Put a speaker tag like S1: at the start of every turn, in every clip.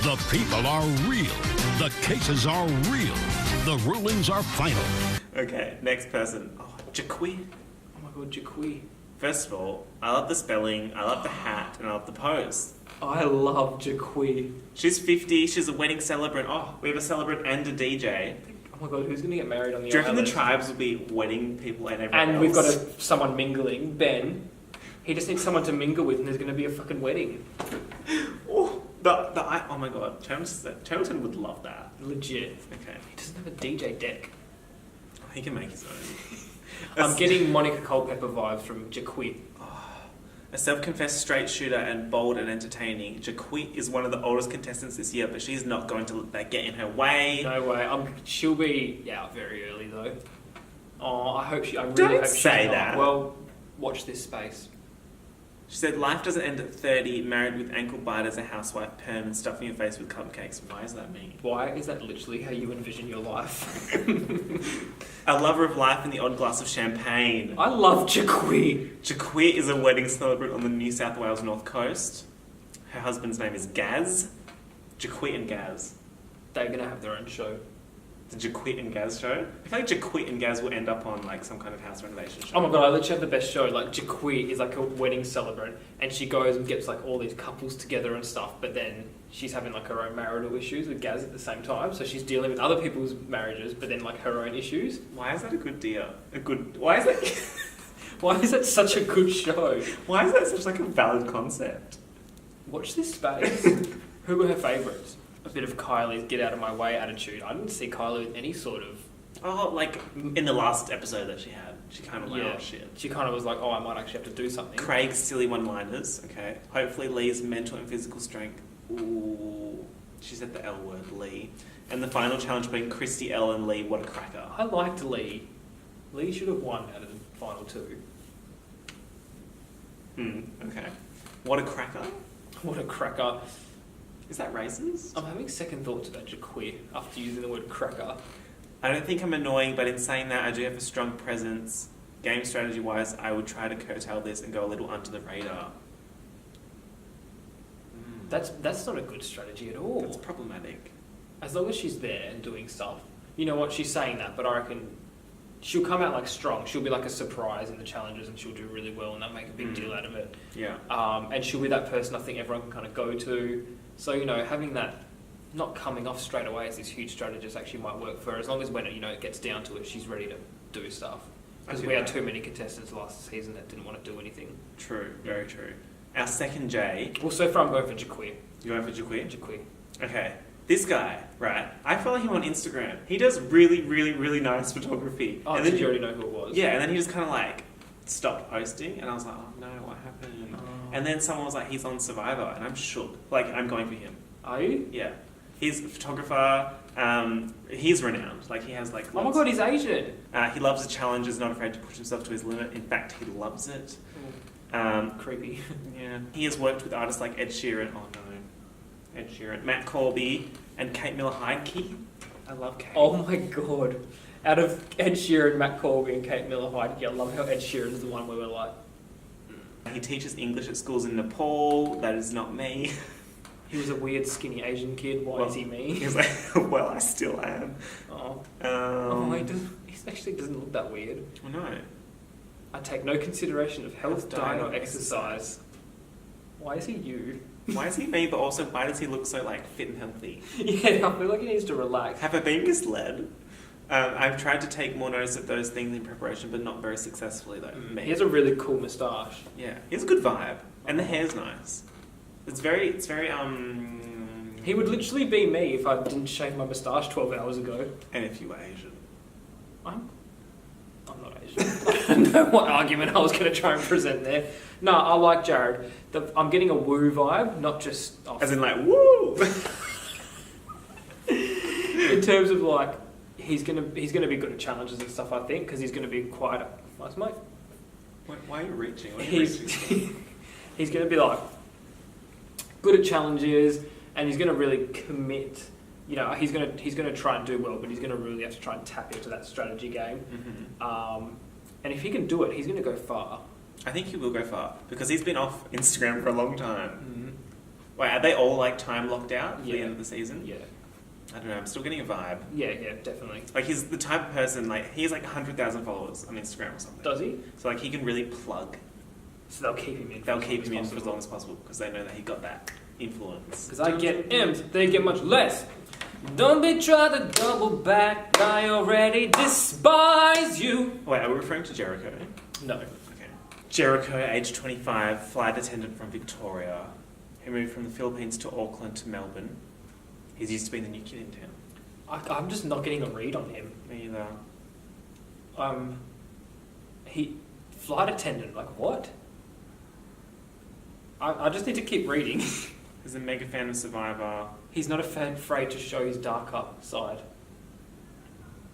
S1: The people are real. The cases are real. The rulings are final.
S2: Okay, next person. Oh, Jacqui.
S3: Oh my god, Jacqui.
S2: First of all, I love the spelling, I love the hat, and I love the pose.
S3: I love Jacqui.
S2: She's 50, she's a wedding celebrant. Oh, we have a celebrant and a DJ.
S3: Oh my god, who's going to get married on the
S2: Do you reckon
S3: island?
S2: the tribes will be wedding people and everyone
S3: And
S2: else?
S3: we've got someone mingling, Ben. He just needs someone to mingle with and there's going to be a fucking wedding.
S2: Oh, oh my god, Charlton would love that.
S3: Legit.
S2: Okay.
S3: He doesn't have a DJ deck.
S2: He can make his own.
S3: I'm getting Monica Culpepper vibes from Jacqui.
S2: A self-confessed straight shooter and bold and entertaining, Jacqui is one of the oldest contestants this year, but she's not going to let that get in her way.
S3: No way. She'll be out very early though. Oh, I really
S2: Don't
S3: hope
S2: say
S3: she's
S2: that.
S3: not. Well, watch this space.
S2: She said, life doesn't end at 30, married with ankle biters, a housewife, perm, and stuffing your face with cupcakes. Why does that mean?
S3: Why is that literally how you envision your life?
S2: A lover of life and the odd glass of champagne.
S3: I love Jacqui.
S2: Jacqui is a wedding celebrant on the New South Wales North Coast. Her husband's name is Gaz. Jacqui and Gaz.
S3: They're going to have their own show.
S2: The Jacqui and Gaz show? I feel like Jacqui and Gaz will end up on like some kind of house renovation show.
S3: Oh my god, I literally have the best show. Like, Jacqui is like a wedding celebrant and she goes and gets like all these couples together and stuff, but then she's having like her own marital issues with Gaz at the same time. So she's dealing with other people's marriages, but then like her own issues.
S2: Why is that a good deal? Why is that...
S3: Why is that such a good show?
S2: Why is that such like a valid concept?
S3: Watch this space. Who were her favourites? A bit of Kylie's get out of my way attitude. I didn't see Kylie with any sort of...
S2: Oh, like in the last episode that she had. She kind of went, oh shit.
S3: She kind of was like, oh, I might actually have to do something.
S2: Craig's silly one-liners, okay. Hopefully Lee's mental and physical strength. Ooh, she said the L word, Lee. And the final challenge being Christy, L and Lee, what a cracker.
S3: I liked Lee. Lee should have won out of the final two.
S2: Okay. What a cracker?
S3: What a cracker.
S2: Is that racist?
S3: I'm having second thoughts about Jacqui after using the word cracker.
S2: I don't think I'm annoying, but in saying that, I do have a strong presence. Game strategy-wise, I would try to curtail this and go a little under the radar.
S3: That's not a good strategy at all.
S2: That's problematic.
S3: As long as she's there and doing stuff. You know what, she's saying that, but I reckon she'll come out like strong. She'll be like a surprise in the challenges and she'll do really well and they'll make a big deal out of it.
S2: Yeah.
S3: And she'll be that person I think everyone can kind of go to. So, you know, having that not coming off straight away as this huge strategist actually might work for her, as long as when it gets down to it, she's ready to do stuff. Because we had too many contestants last season that didn't want to do anything.
S2: True, very true. Our second J.
S3: Well, so far I'm going for Jacqui.
S2: You going for Jacqui?
S3: Jacqui.
S2: Okay. This guy, right? I follow him on Instagram. He does really, really, really nice photography.
S3: Oh,
S2: and
S3: did
S2: then
S3: you already know who it was?
S2: Yeah, and then he just kind of like stopped posting, and I was like, oh no, what happened?
S3: Oh.
S2: And then someone was like, he's on Survivor, and I'm shook. Like, I'm going for him.
S3: Are you?
S2: Yeah. He's a photographer. He's renowned. Like, he has like...
S3: Oh my god, he's Asian.
S2: He loves the challenges, not afraid to push himself to his limit. In fact, he loves it.
S3: Creepy.
S2: Yeah. He has worked with artists like Ed Sheeran. Oh no. Ed Sheeran. Matt Corby and Kate Miller-Heidke. I love Kate.
S3: Oh my god. Out of Ed Sheeran, Matt Corby and Kate Miller-Heidke, I love how Ed Sheeran's the one where we're like...
S2: He teaches English at schools in Nepal. That is not me.
S3: He was a weird, skinny Asian kid. Why is he me?
S2: He was like, well, I still am.
S3: He actually doesn't look that weird.
S2: Well, no.
S3: I take no consideration of health, diet, or exercise. Why is he you?
S2: Why is he me, but also why does he look so like fit and healthy?
S3: Yeah, I feel like he needs to relax.
S2: Have I been misled? I've tried to take more notice of those things in preparation, but not very successfully though.
S3: He has a really cool moustache.
S2: Yeah, he has a good vibe, and the hair's nice. It's very.
S3: He would literally be me if I didn't shave my moustache 12 hours ago.
S2: And if you were Asian.
S3: I'm not Asian. I don't know what argument I was going to try and present there. No, I like Jarrad. I'm getting a woo vibe, not just...
S2: As in like, woo!
S3: In terms of like, he's gonna be good at challenges and stuff, I think, because he's going to be quite a... Nice, mate.
S2: Why are you reaching?
S3: He's going to be like, good at challenges, and he's going to really commit. You know, he's going to try and do well, but he's going to really have to try and tap into that strategy game. Mm-hmm. And if he can do it, he's going to go far.
S2: I think he will go far because he's been off Instagram for a long time. Wait, are they all like time locked out at the
S3: Yeah.
S2: end of the season?
S3: Yeah.
S2: I don't know. I'm still getting a vibe.
S3: Yeah, definitely.
S2: Like he's the type of person. Like he has like 100,000 followers on Instagram or something.
S3: Does he?
S2: So like he can really plug.
S3: So they'll keep him in.
S2: They'll keep him in for as long as possible because they know that he got that influence.
S3: Because I get M's, they get much less. Don't be trying to double back. I already despise you.
S2: Wait, are we referring to Jericho?
S3: No.
S2: Okay. Jericho, age 25, flight attendant from Victoria, who moved from the Philippines to Auckland to Melbourne. He's used to being the new kid in town.
S3: I'm just not getting a read on him.
S2: Me either.
S3: He flight attendant, like what? I just need to keep reading.
S2: He's a mega fan of Survivor.
S3: He's not afraid to show his darker side.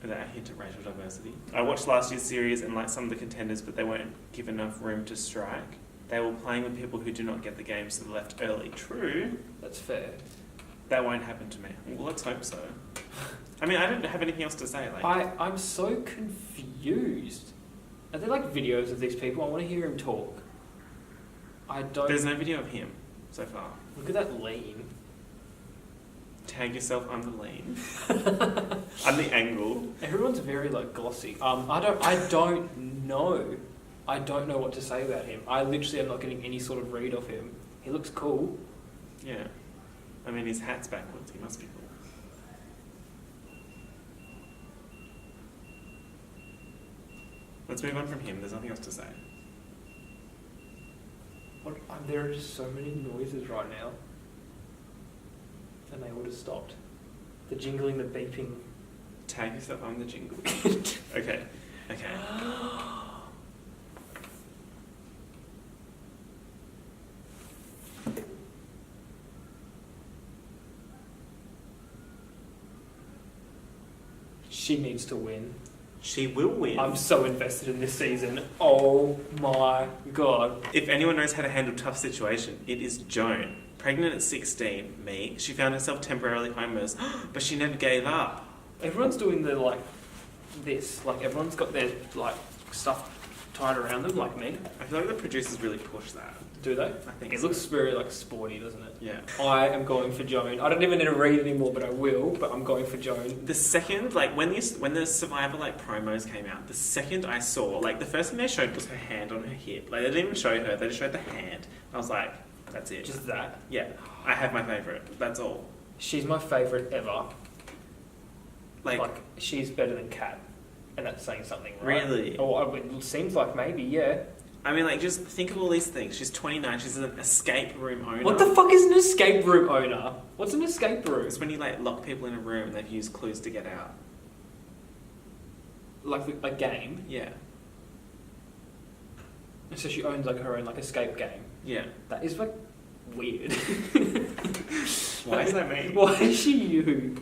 S2: With that hint of racial diversity. I watched last year's series and liked some of the contenders, but they weren't given enough room to strike. They were playing with people who do not get the game, so they left early. True.
S3: That's fair.
S2: That won't happen to me. Well, let's hope so. I mean, I don't have anything else to say. Like,
S3: I'm so confused. Are there like videos of these people? I want to hear him talk. I don't.
S2: There's no video of him so far.
S3: Look at that lean.
S2: Tag yourself, I'm the lean. I'm the angle.
S3: Everyone's very like glossy. I don't know. I don't know what to say about him. I literally am not getting any sort of read of him. He looks cool.
S2: Yeah. I mean, his hat's backwards. He must be cool. Let's move on from him. There's nothing else to say.
S3: There are just so many noises right now. And they would have stopped. The jingling, the beeping.
S2: Tag yourself, I'm the jingle. Okay.
S3: She needs to win.
S2: She will win.
S3: I'm so invested in this season. Oh my god.
S2: If anyone knows how to handle tough situation, it is Joan. Pregnant at 16, she found herself temporarily homeless, but she never gave up.
S3: Everyone's doing the like this. Like everyone's got their like stuff tied around them, like me.
S2: I feel like the producers really push that.
S3: Do they?
S2: I think
S3: it
S2: so.
S3: looks very like sporty, doesn't it?
S2: Yeah.
S3: I am going for Joan. I don't even need to read anymore, but I will. But I'm going for Joan.
S2: The second, like when the Survivor like promos came out, the second I saw, like the first thing they showed was her hand on her hip. Like they didn't even show her; they just showed the hand. I was like, that's it.
S3: Just that.
S2: Yeah, I have my favorite. That's all.
S3: She's my favorite ever.
S2: Like
S3: she's better than Kat, and that's saying something, right?
S2: Really?
S3: Oh, it seems like maybe, yeah.
S2: I mean, like, just think of all these things. She's 29. She's an escape room owner.
S3: What the fuck is an escape room owner? What's an escape room?
S2: It's when you like lock people in a room and they've used clues to get out.
S3: Like a game.
S2: Yeah.
S3: So she owns like her own like escape game.
S2: Yeah.
S3: That is like weird.
S2: Why is that me?
S3: Why is she you?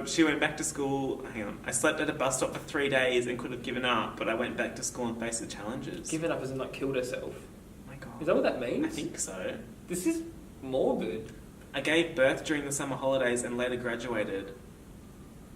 S2: She went back to school. Hang on. I slept at a bus stop for 3 days and could have given up, but I went back to school and faced the challenges.
S3: Given up as in like killed herself.
S2: Oh my god.
S3: Is that what that means?
S2: I think so.
S3: This is morbid.
S2: I gave birth during the summer holidays and later graduated.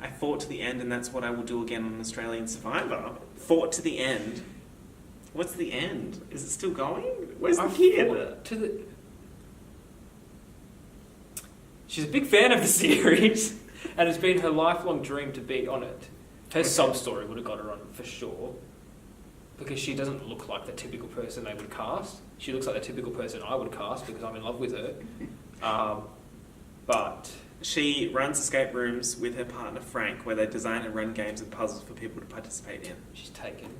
S2: I fought to the end, and that's what I will do again on Australian Survivor. Fought to the end. What's the end? Is it still going? Where's the kid?
S3: She's a big fan of the series, and it's been her lifelong dream to be on it. Her sub story would have got her on for sure, because she doesn't look like the typical person they would cast. She looks like the typical person I would cast because I'm in love with her. But
S2: she runs escape rooms with her partner Frank, where they design and run games and puzzles for people to participate in.
S3: she's taken.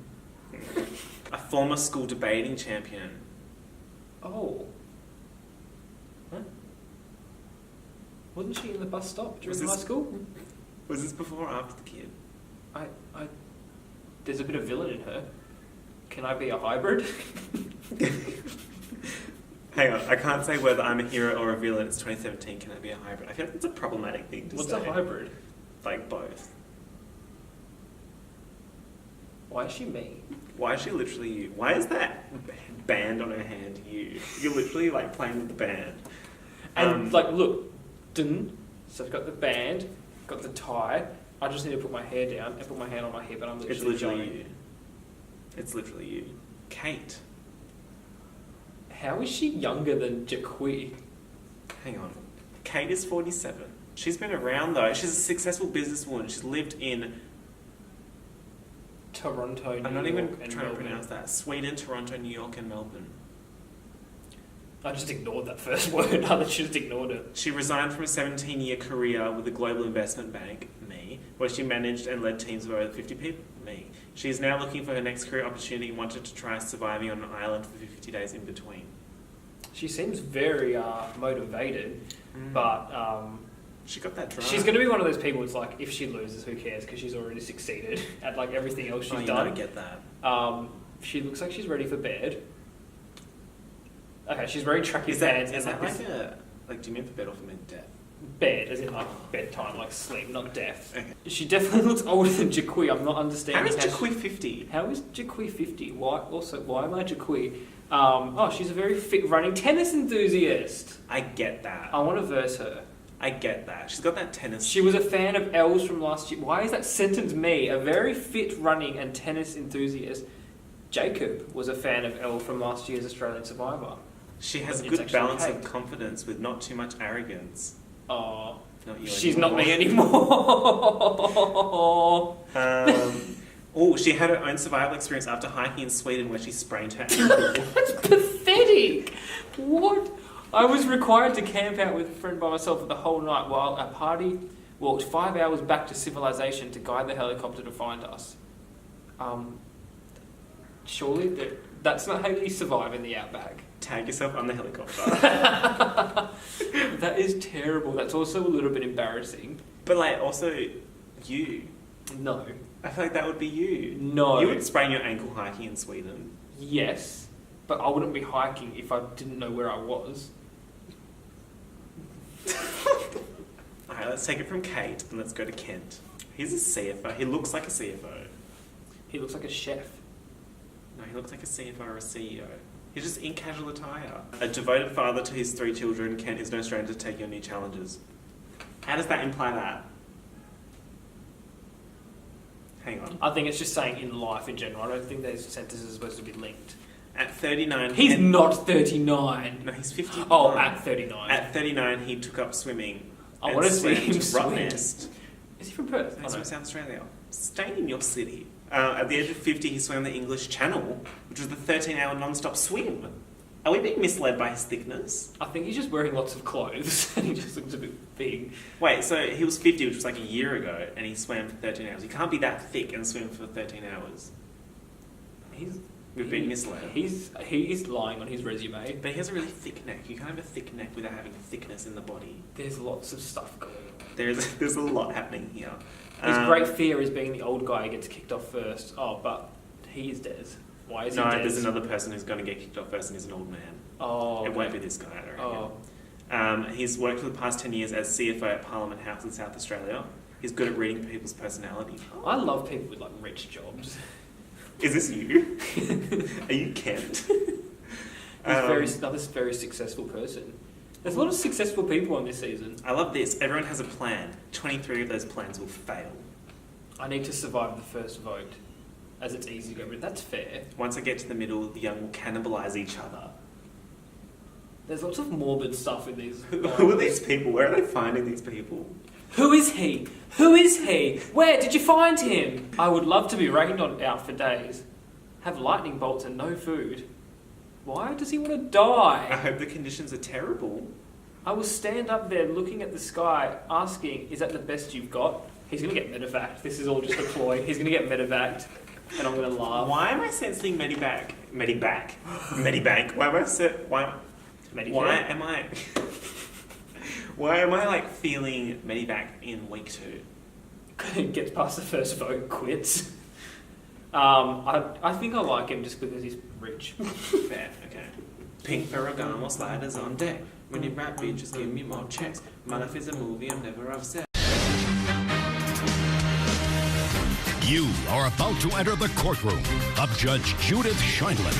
S2: A former school debating champion.
S3: Oh. Huh? Wasn't she in the bus stop during high school?
S2: Was this before or after the kid?
S3: There's a bit of villain in her. Can I be a hybrid?
S2: Hang on, I can't say whether I'm a hero or a villain. It's 2017. Can I be a hybrid? I feel like that's a problematic thing to
S3: What's
S2: say.
S3: a hybrid?
S2: Like both.
S3: Why is she me?
S2: Why is she literally you? Why is that band on her hand you? You're literally like playing with the band.
S3: And like, look, so I've got the band, got the tie. I just need to put my hair down and put my hand on my hip, and I'm literally.
S2: It's literally
S3: Joan.
S2: you. It's literally you. Kate.
S3: How is she younger than Jacqui?
S2: Hang on. Kate is 47. She's been around though. She's a successful businesswoman. She's lived in
S3: Toronto, New
S2: I'm not
S3: York,
S2: even
S3: and
S2: trying
S3: Melbourne.
S2: to pronounce that. Sweden, Toronto, New York, and Melbourne.
S3: I just ignored that first word. I just ignored it.
S2: She resigned from a 17-year career with the global investment bank, me, where she managed and led teams of over 50 people, me. She is now looking for her next career opportunity and wanted to try surviving on an island for 50 days in between.
S3: She seems very motivated, but
S2: she got that drive.
S3: she's going to be one of those people. It's like if she loses, who cares? Because she's already succeeded at like everything else she's done.
S2: I get that.
S3: She looks like she's ready for bed. Okay, she's wearing tracky
S2: Is
S3: pants.
S2: that
S3: and
S2: like a... Like, do you mean for bed or for death?
S3: bed, as in like bedtime, like sleep, not death.
S2: Okay.
S3: She definitely looks older than Jacqui. I'm not understanding.
S2: How is Jacqui 50?
S3: How is Jacqui 50? Why am I Jacqui? She's a very fit running tennis enthusiast.
S2: I get that.
S3: I want to verse her.
S2: I get that. She's got that tennis...
S3: She was a fan of Els from last year. Why is that sentence me? A very fit running and tennis enthusiast. Jakeb was a fan of Elle from last year's Australian Survivor.
S2: She has a
S3: It's
S2: good
S3: actually
S2: balance
S3: Kate.
S2: of confidence with not too much arrogance.
S3: Oh,
S2: Not you
S3: she's
S2: anymore.
S3: not me anymore.
S2: She had her own survival experience after hiking in Sweden where she sprained her ankle.
S3: That's pathetic. What? I was required to camp out with a friend by myself for the whole night while a party walked 5 hours back to civilization to guide the helicopter to find us. Surely that's not how you survive in the outback.
S2: Tag yourself on the helicopter.
S3: That is terrible. That's also a little bit embarrassing.
S2: But like, also, you.
S3: No.
S2: I feel like that would be you.
S3: No.
S2: You would sprain your ankle hiking in Sweden.
S3: Yes, but I wouldn't be hiking if I didn't know where I was.
S2: Alright, let's take it from Kate and let's go to Kent. He's a CFO. He looks like a CFO.
S3: He looks like a chef.
S2: No, he looks like a CFO or a CEO. He's just in casual attire. A devoted father to his 3 children, Kent is no stranger to taking on new challenges. How does that imply that? Hang on.
S3: I think it's just saying in life in general. I don't think those sentences are supposed to be linked.
S2: At 39...
S3: He's
S2: Kent...
S3: not 39.
S2: No, he's 50.
S3: Oh, at 39.
S2: At 39, he took up swimming.
S3: I want to see him swim.
S2: Rottnest.
S3: Is he from Perth?
S2: He's
S3: Oh, no.
S2: from South Australia. Staying in your city. At the age of 50, he swam the English Channel, which was the 13-hour non-stop swim. Are we being misled by his thickness?
S3: I think he's just wearing lots of clothes and he just looks a bit big.
S2: Wait, so he was 50, which was like a year ago, and he swam for 13 hours. He can't be that thick and swim for 13 hours. We've been misled.
S3: He is lying on his resume.
S2: But he has a really thick neck. You can't have a thick neck without having thickness in the body.
S3: There's lots of stuff going on.
S2: There's a lot happening here.
S3: His great fear is being the old guy who gets kicked off first. Oh, but he is Des. Why is he
S2: No,
S3: Des?
S2: there's another person who's going to get kicked off first, and he's an old man.
S3: Oh,
S2: It won't be this guy, I reckon.
S3: Oh.
S2: He's worked for the past 10 years as CFO at Parliament House in South Australia. He's good at reading people's personality.
S3: I love people with like rich jobs.
S2: Is this you? Are you Kent?
S3: He's another very successful person. There's a lot of successful people on this season.
S2: I love this. Everyone has a plan. 23 of those plans will fail.
S3: I need to survive the first vote, as it's easy to go rid. That's fair.
S2: Once I get to the middle, the young will cannibalise each other.
S3: There's lots of morbid stuff in these.
S2: Who are these people? Where are they finding these people?
S3: Who is he? Who is he? Where did you find him? I would love to be rained on out for days. Have lightning bolts and no food. Why does he want to
S2: I
S3: die?
S2: hope the conditions are terrible.
S3: I will stand up there looking at the sky, asking, is that the best you've got? He's going to get medevaced. This is all just a ploy. He's going to get medevaced, and I'm going to laugh.
S2: Why am I sensing Medibank? Medibank. Why am I like feeling Medibank in week 2?
S3: Gets past the first vote, quits. I think I like him just because he's rich.
S2: Fair, okay. Pink Ferragamo sliders on deck. When you rap beat, just give me more checks. My life is a movie, I'm never upset.
S1: You are about to enter the courtroom of Judge Judith Scheindlin.